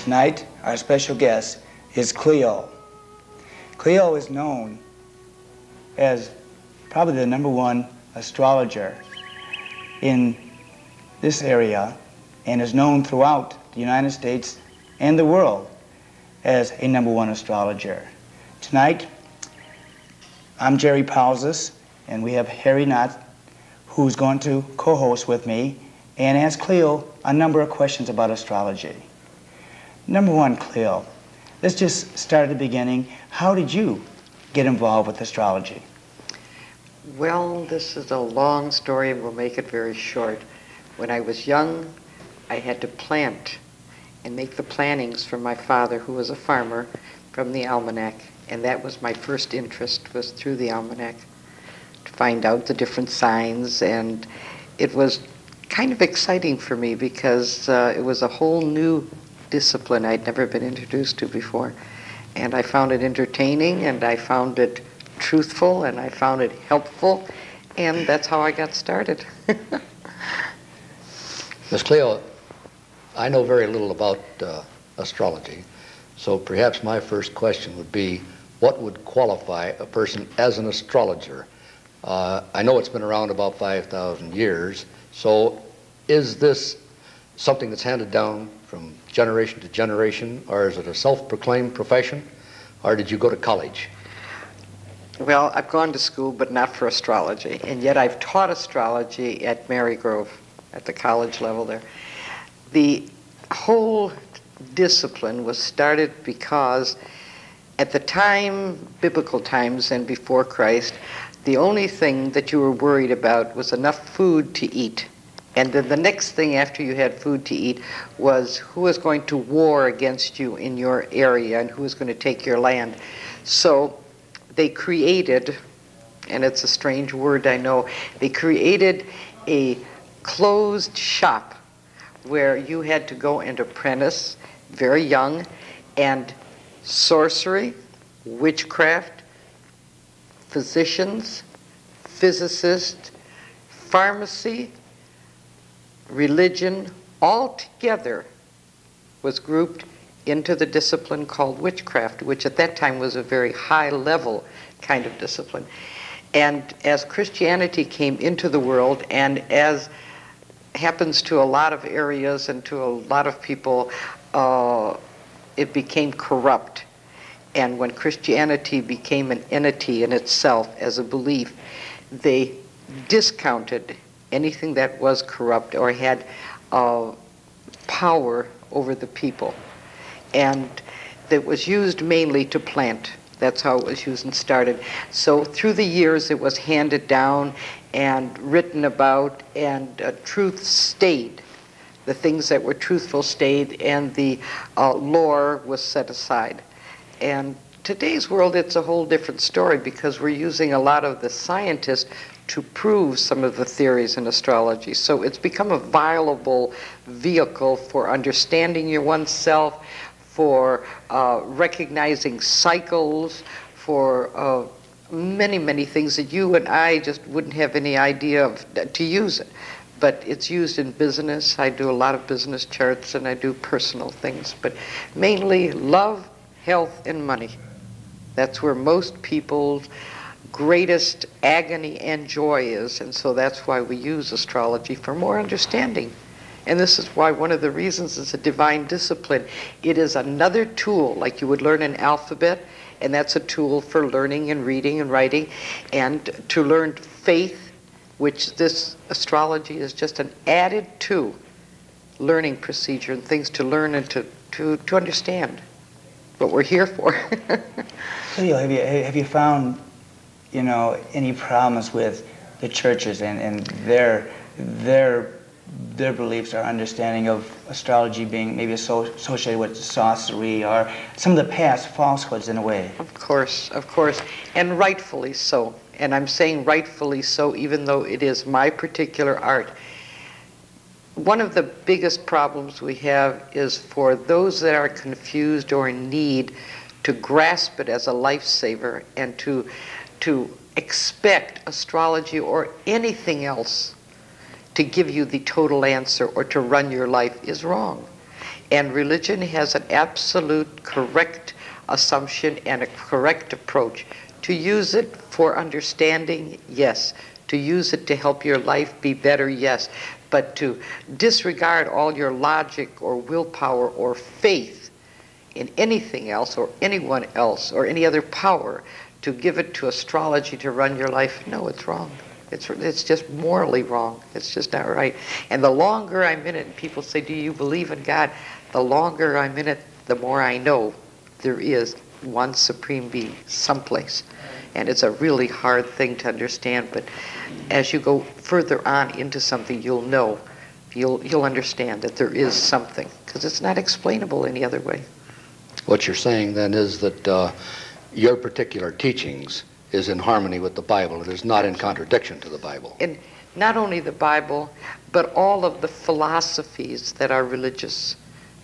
tonight, our special guest is Cleo. Cleo is known as probably the #1 astrologer in this area and is known throughout the United States and the world as a #1 astrologer. Tonight, I'm Jerry Paulsis, and we have Harry Knott, who's going to co-host with me and ask Cleo a number of questions about astrology. #1, Cleo, let's just start at the beginning. How did you get involved with astrology? Well, this is a long story, and we'll make it very short. When I was young, I had to plant and make the plantings for my father, who was a farmer, from the almanac. And that was my first interest, was through the almanac, to find out the different signs. And it was kind of exciting for me because it was a whole new discipline I'd never been introduced to before. And I found it entertaining, and I found it truthful, and I found it helpful, and that's how I got started. Miss Cleo, I know very little about astrology, so perhaps my first question would be, what would qualify a person as an astrologer? I know it's been around about 5,000 years, so is this something that's handed down from generation to generation, or is it a self-proclaimed profession, or did you go to college? Well, I've gone to school, but not for astrology, and yet I've taught astrology at Marygrove, at the college level there. The whole discipline was started because at the time, biblical times and before Christ, the only thing that you were worried about was enough food to eat. And then the next thing after you had food to eat was who was going to war against you in your area and who was going to take your land. So they created, and it's a strange word, I know, they created a closed shop where you had to go and apprentice very young, and sorcery, witchcraft, physicians, physicists, pharmacy, religion, all together was grouped into the discipline called witchcraft, which at that time was a very high level kind of discipline. And as Christianity came into the world, and as happens to a lot of areas and to a lot of people, it became corrupt. And when Christianity became an entity in itself as a belief, they discounted anything that was corrupt or had power over the people. And it was used mainly to plant. That's how it was used and started. So through the years it was handed down and written about, and truth stayed. The things that were truthful stayed, and the lore was set aside. And today's world, it's a whole different story because we're using a lot of the scientists to prove some of the theories in astrology. So it's become a viable vehicle for understanding your oneself, for recognizing cycles, for many, many things that you and I just wouldn't have any idea of to use it. But it's used in business. I do a lot of business charts, and I do personal things, but mainly love, health, and money. That's where most people's greatest agony and joy is, and so that's why we use astrology, for more understanding. And this is why one of the reasons it's a divine discipline. It is another tool, like you would learn an alphabet, and that's a tool for learning and reading and writing, and to learn faith, which this astrology is just an added to learning procedure and things to learn and to understand what we're here for. Cleo, have you found, any problems with the churches and their beliefs or understanding of astrology being maybe associated with sorcery or some of the past falsehoods in a way? Of course, and rightfully so. And I'm saying rightfully so, even though it is my particular art. One of the biggest problems we have is for those that are confused or in need to grasp it as a lifesaver and to expect astrology or anything else to give you the total answer or to run your life is wrong. And religion has an absolute correct assumption and a correct approach. To use it for understanding, yes. To use it to help your life be better, yes. But to disregard all your logic or willpower or faith in anything else or anyone else or any other power, to give it to astrology to run your life, no, it's wrong. It's just morally wrong. It's just not right. And the longer I'm in it, and people say, do you believe in God? The longer I'm in it, the more I know there is one supreme being someplace. And it's a really hard thing to understand, but as you go further on into something, you'll know, you'll understand that there is something, because it's not explainable any other way. What you're saying then is that your particular teachings is in harmony with the Bible. It is not in contradiction to the Bible. And not only the Bible, but all of the philosophies that are religious,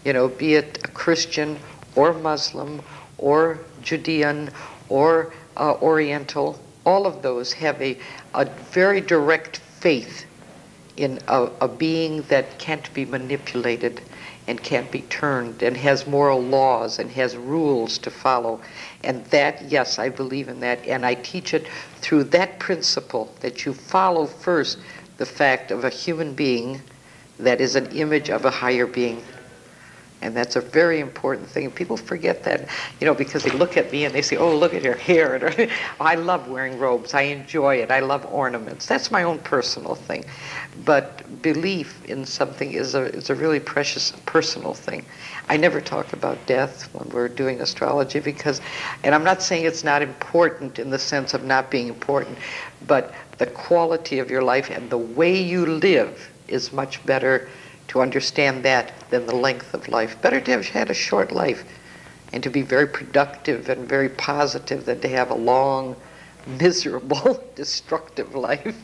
be it a Christian or Muslim or Judean or Oriental, all of those have a very direct faith in a being that can't be manipulated and can't be turned and has moral laws and has rules to follow. And that, yes, I believe in that, and I teach it through that principle, that you follow first the fact of a human being that is an image of a higher being. And that's a very important thing. People forget that, because they look at me and they say, oh, look at your hair. I love wearing robes. I enjoy it. I love ornaments. That's my own personal thing. But belief in something is a really precious personal thing. I never talk about death when we're doing astrology and I'm not saying it's not important in the sense of not being important, but the quality of your life and the way you live is much better to understand that than the length of life. Better to have had a short life and to be very productive and very positive than to have a long, miserable, destructive life.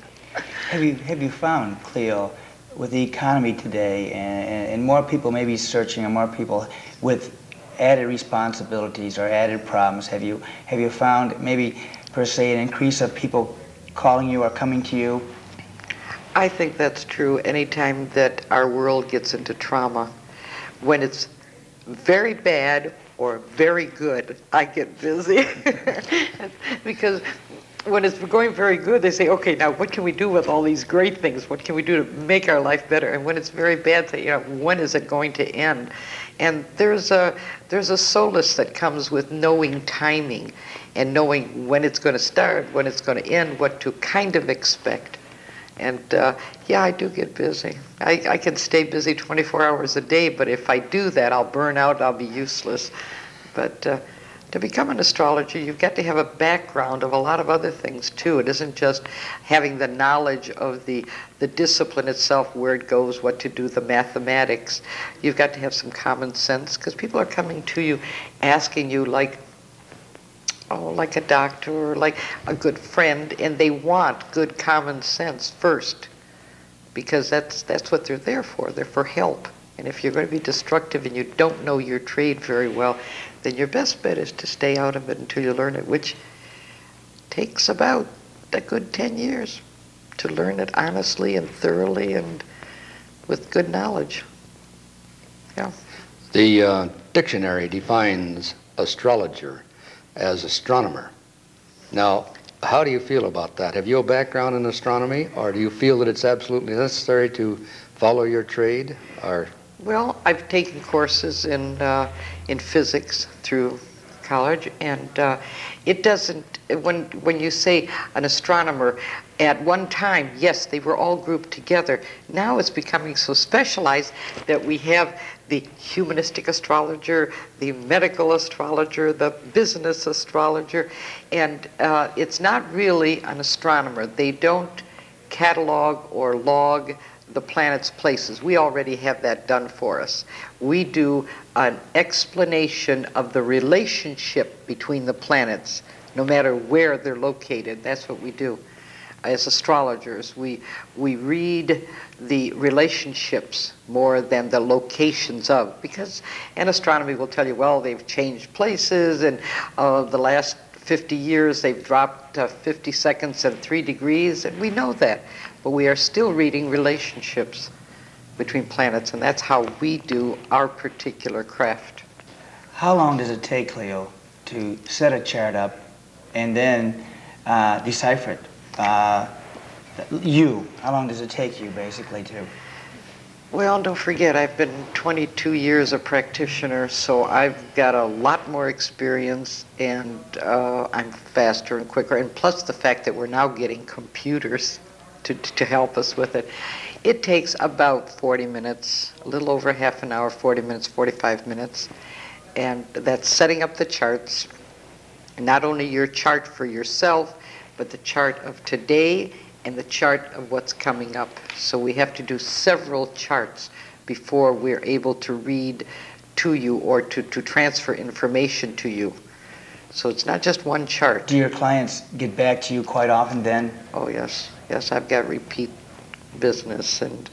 Have you found, Cleo, with the economy today and more people maybe searching and more people with added responsibilities or added problems, have you found maybe per se an increase of people calling you or coming to you? I think that's true anytime that our world gets into trauma. When it's very bad or very good, I get busy. Because when it's going very good, they say, okay, now what can we do with all these great things? What can we do to make our life better? And when it's very bad, say, when is it going to end? And there's a solace that comes with knowing timing and knowing when it's going to start, when it's going to end, what to kind of expect. And yeah, I do get busy. I can stay busy 24 hours a day, but if I do that, I'll burn out, I'll be useless. But to become an astrologer, you've got to have a background of a lot of other things too. It isn't just having the knowledge of the discipline itself, where it goes, what to do, the mathematics. You've got to have some common sense, because people are coming to you asking you like a doctor or like a good friend, and they want good common sense first, because that's what they're there for. They're for help. And if you're going to be destructive and you don't know your trade very well, then your best bet is to stay out of it until you learn it, which takes about a good 10 years to learn it honestly and thoroughly and with good knowledge. Yeah. The dictionary defines astrologer as astronomer. Now, how do you feel about that? Have you a background in astronomy, or do you feel that it's absolutely necessary to follow your trade? Or well, I've taken courses in physics through college, and it doesn't. When you say an astronomer, at one time, yes, they were all grouped together. Now it's becoming so specialized that we have the humanistic astrologer, the medical astrologer, the business astrologer, and it's not really an astronomer. They don't catalog or log the planet's places. We already have that done for us. We do an explanation of the relationship between the planets, no matter where they're located. That's what we do. As astrologers, we read the relationships more than the locations of, because an astronomy will tell you, well, they've changed places, and the last 50 years they've dropped 50 seconds and 3 degrees, and we know that, but we are still reading relationships. between planets, and that's how we do our particular craft. How long does it take, Cleo, to set a chart up and then decipher it? How long does it take you, basically, to? Well, don't forget, I've been 22 years a practitioner, so I've got a lot more experience, and I'm faster and quicker. And plus the fact that we're now getting computers to help us with it. It takes about 40 minutes, a little over half an hour, 40 minutes, 45 minutes. And that's setting up the charts, not only your chart for yourself, but the chart of today and the chart of what's coming up. So we have to do several charts before we're able to read to you or to transfer information to you. So it's not just one chart. Do your clients get back to you quite often then? Oh, yes. Yes, I've got repeat business and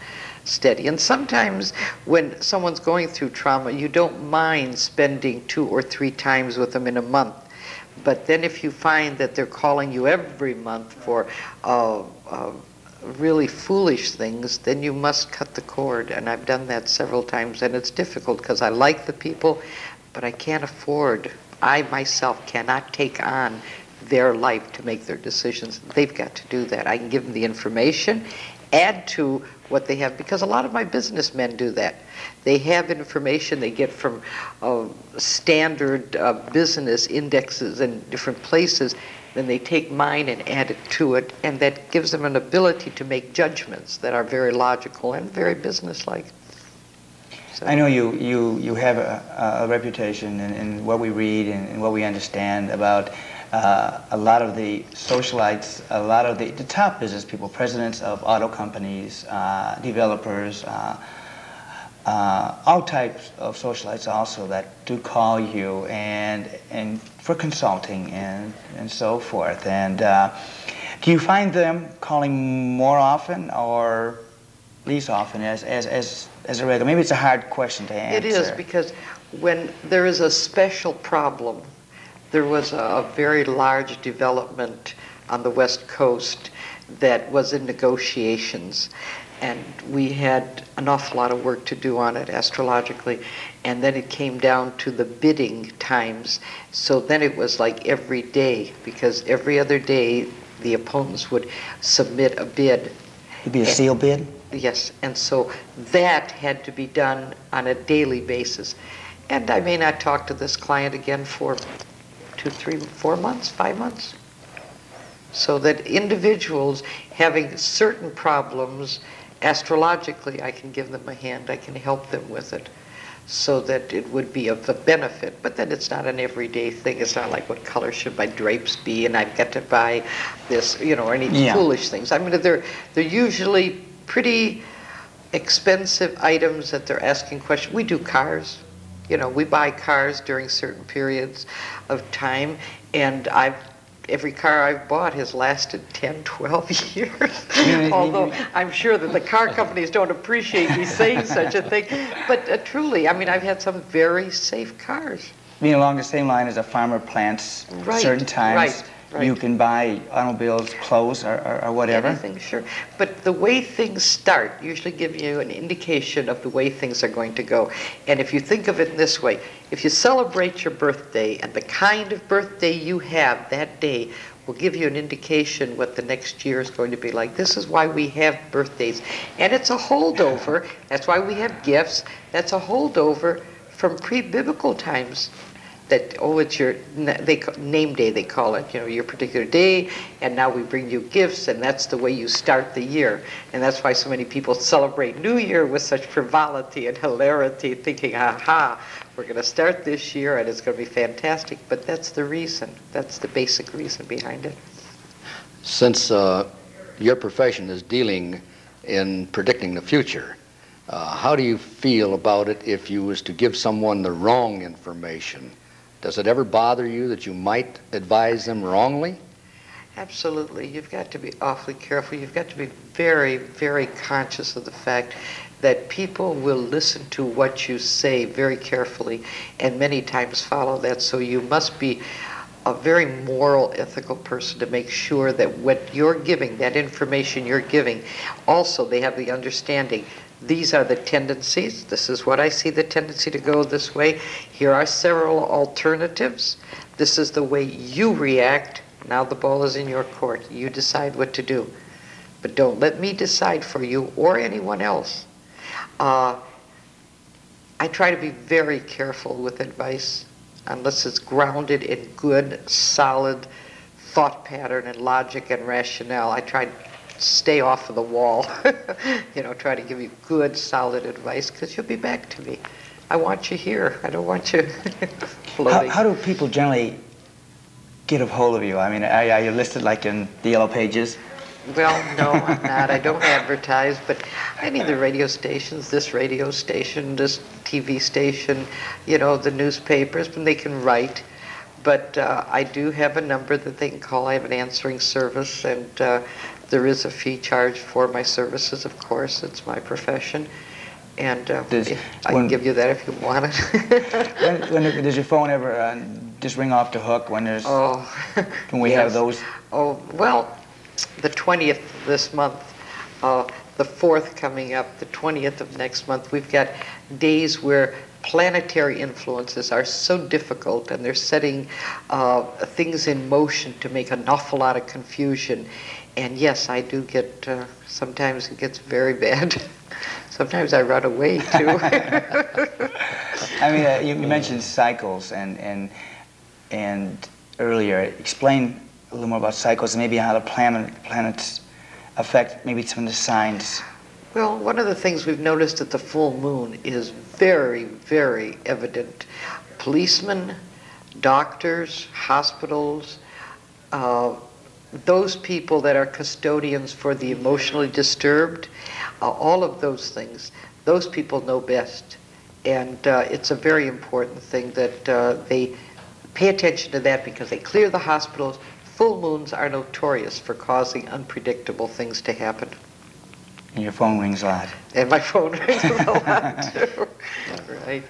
steady. And sometimes when someone's going through trauma, you don't mind spending 2 or 3 times with them in a month. But then if you find that they're calling you every month for really foolish things, then you must cut the cord. And I've done that several times, and it's difficult because I like the people, but I can't afford. I myself cannot take on their life to make their decisions. They've got to do that. I can give them the information, add to what they have, because a lot of my businessmen do that. They have information they get from standard business indexes in different places, then they take mine and add it to it, and that gives them an ability to make judgments that are very logical and very businesslike. So. I know you have a reputation in what we read and what we understand about a lot of the socialites, a lot of the top business people, presidents of auto companies, developers, all types of socialites also that do call you and for consulting and so forth. And do you find them calling more often or least often as a regular? Maybe it's a hard question to answer. It is, because when there is a special problem, there was a very large development on the West Coast that was in negotiations, and we had an awful lot of work to do on it astrologically, and then it came down to the bidding times. So then it was like every day, because every other day the opponents would submit a bid. It'd be a seal bid? Yes, and so that had to be done on a daily basis. And I may not talk to this client again for 2, 3, 4 months, 5 months. So that individuals having certain problems, astrologically, I can give them a hand, I can help them with it, so that it would be of a benefit. But then it's not an everyday thing. It's not like, what color should my drapes be, and I've got to buy this, or any foolish things. I mean, they're usually pretty expensive items that they're asking questions. We do cars. We buy cars during certain periods of time, and every car I've bought has lasted 10, 12 years. Although I'm sure that the car companies don't appreciate me saying such a thing. But truly, I mean, I've had some very safe cars. Being along the same line as a farmer plants certain times, you can buy automobiles, clothes, or whatever. Anything, sure. But the way things start usually give you an indication of the way things are going to go. And if you think of it in this way, if you celebrate your birthday and the kind of birthday you have that day will give you an indication what the next year is going to be like. This is why we have birthdays. And it's a holdover. That's why we have gifts. That's a holdover from pre-biblical times. That, it's your name day, they call it, your particular day, and now we bring you gifts, and that's the way you start the year. And that's why so many people celebrate New Year with such frivolity and hilarity, thinking, aha, we're going to start this year, and it's going to be fantastic. But that's the reason. That's the basic reason behind it. Since your profession is dealing in predicting the future, how do you feel about it if you was to give someone the wrong information? Does it ever bother you that you might advise them wrongly? Absolutely. You've got to be awfully careful. You've got to be very, very conscious of the fact that people will listen to what you say very carefully and many times follow that. So you must be a very moral, ethical person to make sure that what you're giving, that information you're giving, also they have the understanding These are the tendencies. This is what I see the tendency to go this way. Here are several alternatives. This is the way you react. Now the ball is in your court. You decide what to do. But don't let me decide for you or anyone else. I try to be very careful with advice unless it's grounded in good, solid thought pattern and logic and rationale. I try to stay off of the wall, try to give you good, solid advice, because you'll be back to me. I want you here. I don't want you floating. How do people generally get a hold of you? I mean, are you listed like in the Yellow Pages? Well, no, I'm not. I don't advertise, but any of the radio stations, this radio station, this TV station, the newspapers, and they can write. But I do have a number that they can call. I have an answering service, and there is a fee charged for my services, of course. It's my profession. And I can give you that if you want it. Does your phone ever just ring off the hook when there's... Can we have those? Oh, well, the 20th this month, the 4th coming up, the 20th of next month, we've got days where planetary influences are so difficult, and they're setting things in motion to make an awful lot of confusion. And yes, I do get, sometimes it gets very bad. Sometimes I run away, too. I mean, you mentioned cycles and earlier. Explain a little more about cycles and maybe how the planets affect maybe some of the signs. Well, one of the things we've noticed at the full moon is very, very evident. Policemen, doctors, hospitals, those people that are custodians for the emotionally disturbed, all of those things, those people know best. And it's a very important thing that they pay attention to that, because they clear the hospitals. Full moons are notorious for causing unpredictable things to happen. And your phone rings a lot. And my phone rings a lot, too. Right.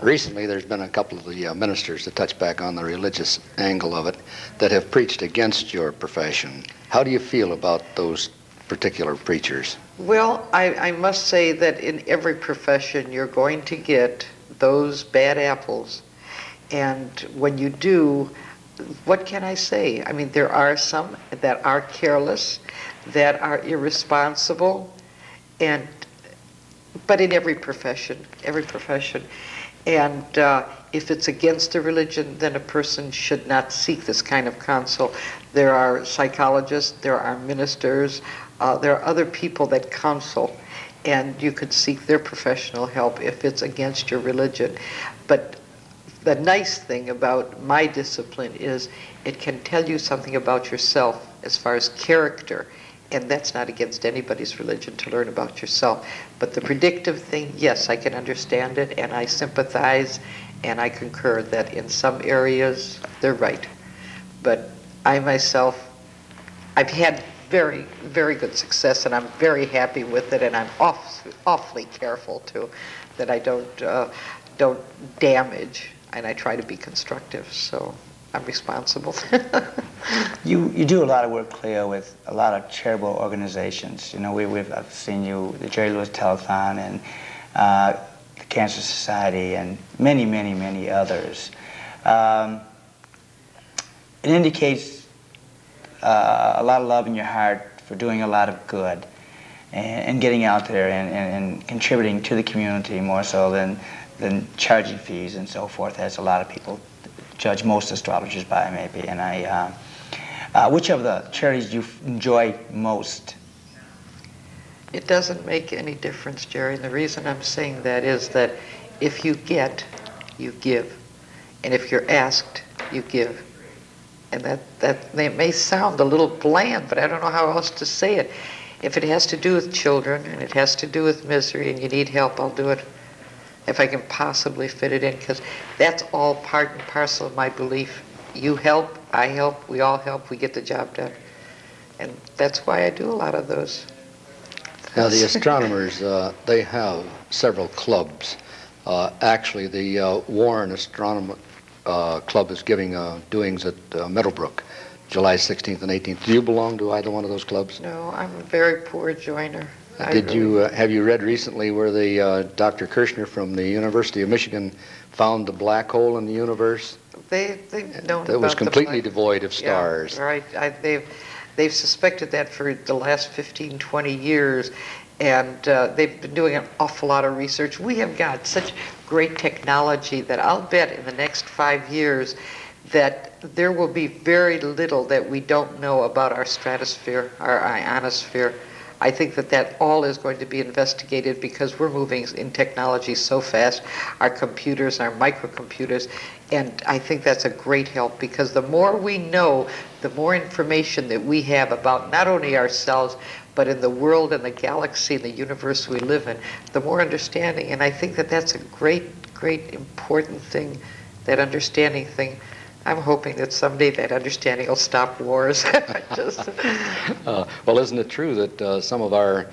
Recently, there's been a couple of the ministers to touch back on the religious angle of it that have preached against your profession. How do you feel about those particular preachers? Well, I must say that in every profession you're going to get those bad apples. And when you do, what can I say? I mean, there are some that are careless, that are irresponsible, but in every profession. And if it's against the religion, then a person should not seek this kind of counsel. There are psychologists, there are ministers, there are other people that counsel, and you could seek their professional help if it's against your religion. But the nice thing about my discipline is it can tell you something about yourself as far as character, and that's not against anybody's religion to learn about yourself. But the predictive thing, yes, I can understand it, and I sympathize, and I concur that in some areas they're right. But I myself, I've had very, very good success, and I'm very happy with it, and I'm awfully careful too that I don't damage, and I try to be constructive. So I'm responsible. You do a lot of work, Cleo, with a lot of charitable organizations. You know, I've seen you, the Jerry Lewis Telethon, and the Cancer Society, and many, many, many others. It indicates a lot of love in your heart for doing a lot of good and getting out there and contributing to the community more so than charging fees and so forth, as a lot of people judge most astrologers by, maybe. And which of the charities do you enjoy most? It doesn't make any difference, Jerry. And the reason I'm saying that is that if you get, you give. And if you're asked, you give. And that may sound a little bland, but I don't know how else to say it. If it has to do with children and it has to do with misery and you need help, I'll do it. If I can possibly fit it in, because that's all part and parcel of my belief. You help, I help, we all help, we get the job done. And that's why I do a lot of those. Now, the astronomers, they have several clubs. Actually, the Warren Astronomer Club is giving doings at Meadowbrook, July 16th and 18th. Do you belong to either one of those clubs? No, I'm a very poor joiner. Did you have you read recently where the Dr. Kirshner from the University of Michigan found the black hole in the universe? They've known that was about the completely black- devoid of stars. Yeah, right. They've suspected that for the last 15, 20 years, and they've been doing an awful lot of research. We have got such great technology that I'll bet in the next 5 years that there will be very little that we don't know about our stratosphere, our ionosphere. I think that all is going to be investigated because we're moving in technology so fast, our computers, our microcomputers, and I think that's a great help because the more we know, the more information that we have about not only ourselves, but in the world and the galaxy and the universe we live in, the more understanding. And I think that that's a great, great important thing, that understanding thing. I'm hoping that someday that understanding will stop wars. Well, isn't it true that some of our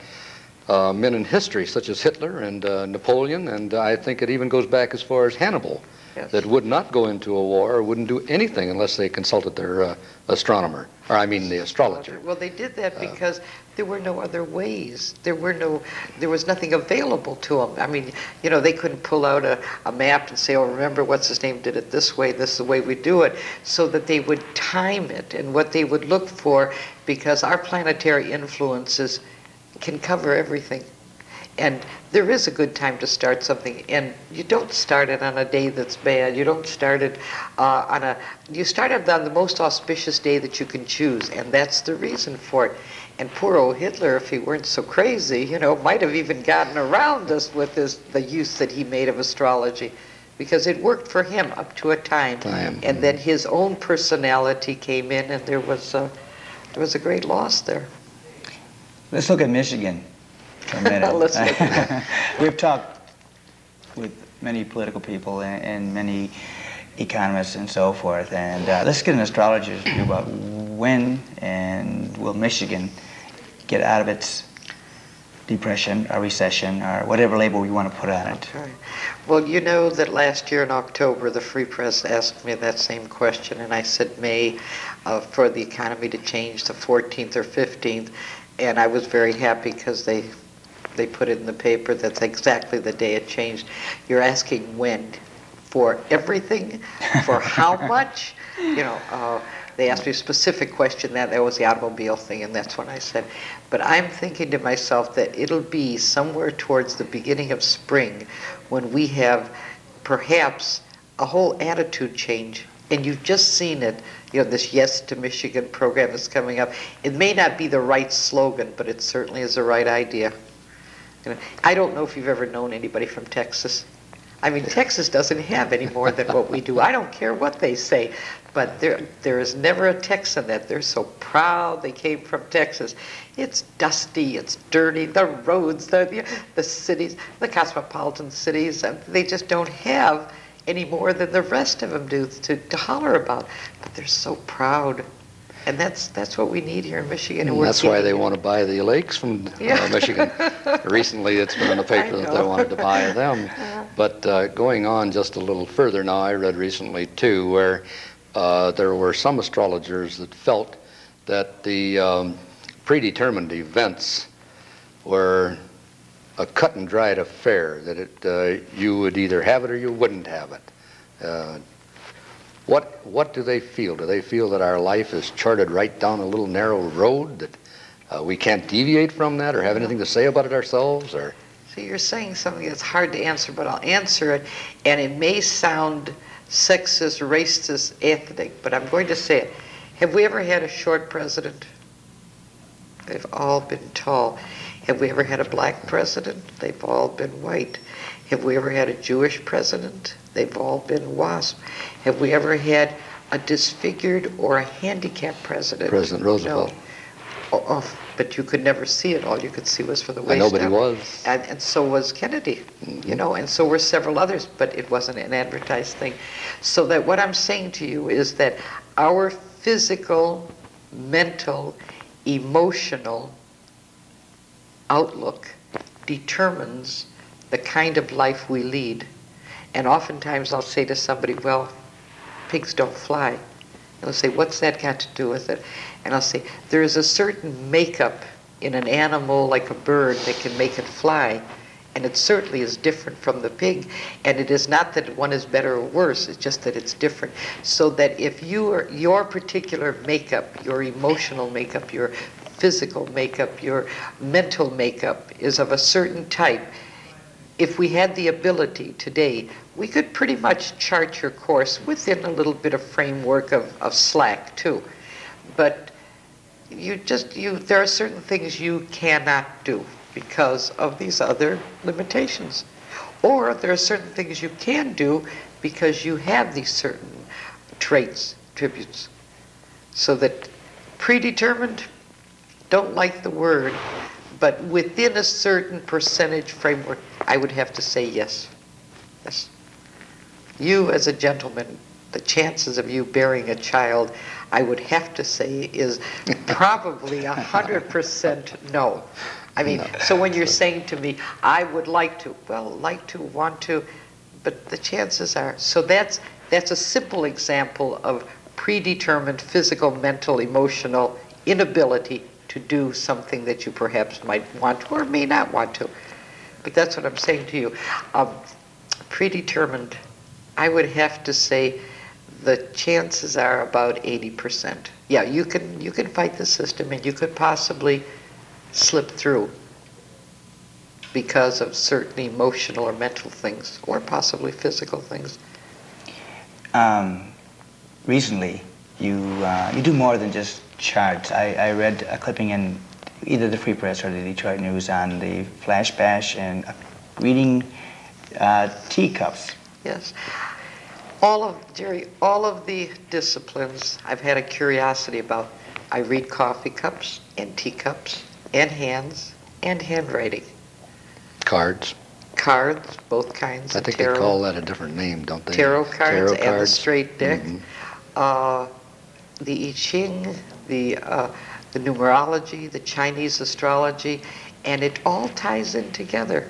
men in history, such as Hitler and Napoleon, and I think it even goes back as far as Hannibal, Yes. that would not go into a war or wouldn't do anything unless they consulted their astronomer, or I mean the astrologer. Well, they did that because there were no other ways. There was nothing available to them. I mean, you know, they couldn't pull out a map and say, oh, remember what's his name did it this way, this is the way we do it, so that they would time it and what they would look for, because our planetary influences can cover everything. And there is a good time to start something, and you don't start it on a day that's bad. You don't start it you start it on the most auspicious day that you can choose, and that's the reason for it. And poor old Hitler, if he weren't so crazy, you know, might have even gotten around us with the use that he made of astrology, because it worked for him up to a time. And then his own personality came in, and there was a great loss there. Let's look at Michigan for a minute. Let's look at that. We've talked with many political people and many economists and so forth, and let's get an astrologer's view about when and will Michigan get out of its depression or recession or whatever label we want to put on it. Okay. Well, you know that last year in October, the Free Press asked me that same question, and I said May for the economy to change the 14th or 15th, and I was very happy because they put it in the paper. That's exactly the day it changed. You're asking when? For everything? For how much? You know, they asked me a specific question, that was the automobile thing, and that's when I said. But I'm thinking to myself that it'll be somewhere towards the beginning of spring when we have perhaps a whole attitude change. And you've just seen it, you know, this Yes to Michigan program that's coming up. It may not be the right slogan, but it certainly is the right idea. You know, I don't know if you've ever known anybody from Texas. I mean, Texas doesn't have any more than what we do. I don't care what they say, but there is never a Texan that they're so proud they came from Texas. It's dusty, it's dirty, the roads, the cities, the cosmopolitan cities, they just don't have any more than the rest of them do to holler about. But they're so proud. And that's what we need here in Michigan. And that's why they want to buy the lakes from Michigan. Recently, it's been in the paper that they wanted to buy them. But going on just a little further now, I read recently, too, where there were some astrologers that felt that the predetermined events were a cut and dried affair, that you would either have it or you wouldn't have it. What do they feel? Do they feel that our life is charted right down a little narrow road, that we can't deviate from that or have anything to say about it ourselves? Or so you're saying something that's hard to answer, but I'll answer it, and it may sound sexist, racist, ethnic, but I'm going to say it. Have we ever had a short president? They've all been tall. Have we ever had a black president? They've all been white. Have we ever had a Jewish president? They've all been WASP. Have we ever had a disfigured or a handicapped president? President Roosevelt. No. But you could never see it. All you could see was from the waist Nobody up. was. And so was Kennedy, you know, and so were several others, but it wasn't an advertised thing. So that what I'm saying to you is that our physical, mental, emotional outlook determines the kind of life we lead. And oftentimes I'll say to somebody, well, pigs don't fly. And they'll say, what's that got to do with it? And I'll say, there is a certain makeup in an animal like a bird that can make it fly. And it certainly is different from the pig. And it is not that one is better or worse, it's just that it's different. So that if your particular makeup, your emotional makeup, your physical makeup, your mental makeup is of a certain type, if we had the ability today, we could pretty much chart your course within a little bit of framework of slack too. But there are certain things you cannot do because of these other limitations. Or there are certain things you can do because you have these certain traits, attributes. So that predetermined, don't like the word, but within a certain percentage framework, I would have to say yes. Yes. You as a gentleman, the chances of you bearing a child, I would have to say is probably 100% no. I mean, so when you're saying to me, I would like to, well, like to, want to, but the chances are, so that's a simple example of predetermined physical, mental, emotional inability to do something that you perhaps might want to or may not want to. But that's what I'm saying to you. Predetermined, I would have to say the chances are about 80%. Yeah, you can fight the system and you could possibly slip through because of certain emotional or mental things, or possibly physical things. Recently, you do more than just charts. I read a clipping in either the Free Press or the Detroit News on the Flash Bash and reading teacups. Yes. Jerry, all of the disciplines I've had a curiosity about. I read coffee cups and teacups and hands and handwriting. Cards. Cards, both kinds. I think they call that a different name, don't they? Tarot cards Tarot and cards. the straight deck. Mm-hmm. The I Ching, the numerology, the Chinese astrology, and it all ties in together.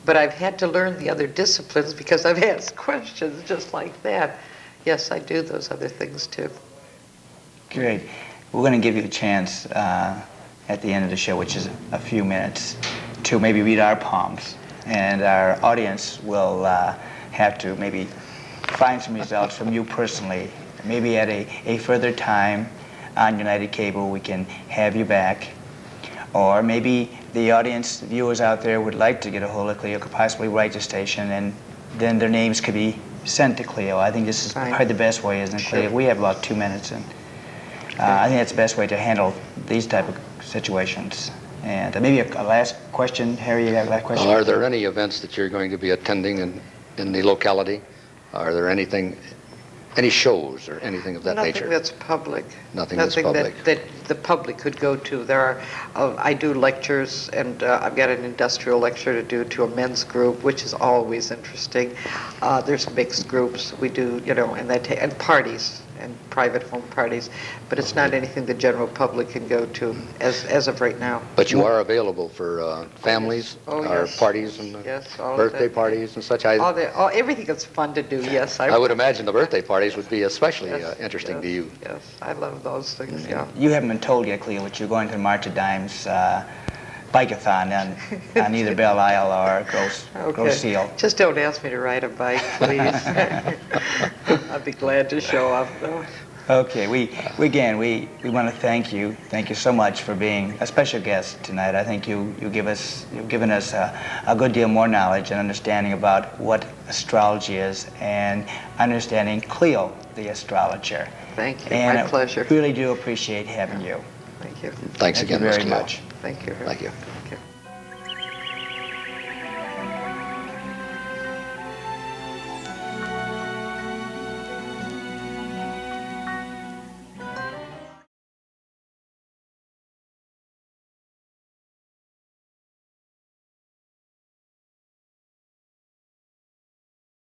But I've had to learn the other disciplines because I've asked questions just like that. Yes, I do those other things too. Great. We're going to give you a chance at the end of the show, which is a few minutes, to maybe read our palms. And our audience will have to maybe find some results from you personally. Maybe at a further time on United Cable we can have you back. Or maybe the audience, the viewers out there would like to get a hold of Cleo, could possibly write the station, and then their names could be sent to Cleo. I think this is probably the best way, isn't it, Cleo? Sure. We have about 2 minutes, and I think that's the best way to handle these type of situations. And maybe a last question. Harry, you have a last question? Are there any events that you're going to be attending in the locality? Are there any shows or anything of that nature? Nothing that's public. Nothing that's public. That the public could go to. There are, I do lectures, and I've got an industrial lecture to do to a men's group, which is always interesting. There's mixed groups. We do, and parties and private home parties, but it's not anything the general public can go to as of right now. But you are available for families, yes. parties, and all birthday of that. parties and such. Everything that's fun to do. Yes, I would imagine the birthday parties would be especially interesting to you. Yes, I love those things. Yeah. You haven't been told yet, Cleo, but you're going to the March of Dimes bike-a-thon on either Belle Isle or Grosse Seal. Just don't ask me to ride a bike, please. I'd be glad to show up, though. Okay, we want to thank you. Thank you so much for being a special guest tonight. I think you've given us a good deal more knowledge and understanding about what astrology is and understanding Cleo, the astrologer. Thank you. And my pleasure. I really do appreciate having you. Thank you. Thanks again, very Ms. Cleo. much. Thank you. Thank you.